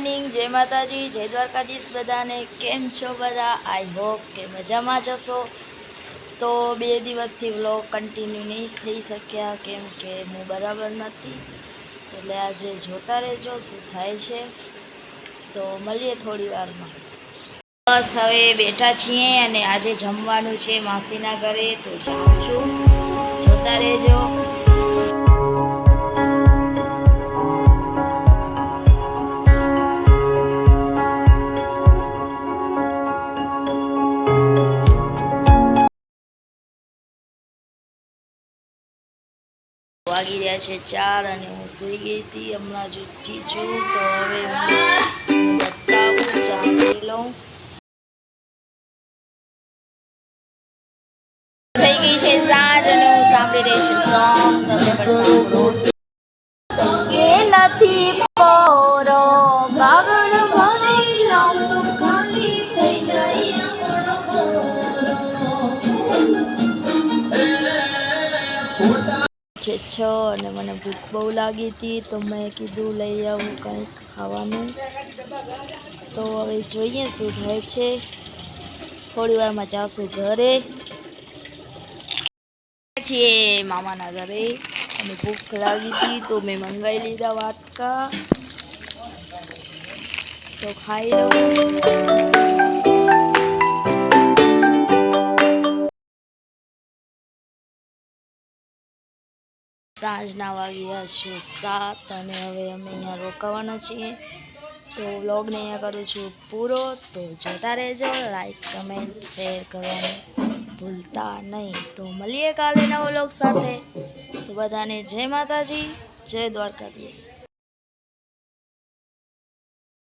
Morning, જય માતાજી, જય દ્વારકાધીશ બધાને। કેમ છો બધા? આઈ હોપ કે મજામાં જ હશો। તો 2 દિવસથી વ્લોગ કન્ટિન્યુ નહીં થઈ શક્યા કેમ કે હું બરાબર નથી, એટલે આજે જોતા રહેજો શું થાય છે। તો મળીએ થોડી વારમાં। બસ હવે બેઠા છીએ અને આજે જમવાનું છે માસીના ઘરે, તો જાઉં છું, જોતા રહેજો। વાગી રહ્યા છે 4 અને હું સૂઈ ગઈ હતી, હમણાં જ ઉઠી છું। તો હવે હું બતાવું, ચા પી લઉં। થઈ ગઈ છે સાંજ અને હું સાંભળી રહી છું સોંગ, તમે પણ સાંભળો। એ નથી પોરો કાગળ ભરી લાવ તો ખાલી થઈ જાય। છે 6 અને મને ભૂખ બહુ લાગી હતી, તો મેં કીધું લઈ આવું કંઈક ખાવાનું। તો હવે જોઈએ શું થાય છે, થોડી વારમાં જાશું ઘરે। છીએ મામાના ઘરે અને ભૂખ લાગી હતી તો મેં મંગાવી લીધા વાટકા, તો ખાઈ લઉં। સાંજના વાગ્યા છે 7 અને હવે અમે અહીંયા રોકાવાના છીએ। તો વ્લોગને અહીંયા કરું છું પૂરો, તો જોતા રહેજો, લાઈક કમેન્ટ શેર કરવાનું ભૂલતા નહીં। તો મળીએ કાલે નવા વ્લોગ સાથે। તો બધાને જય માતાજી, જય દ્વારકાધીશ।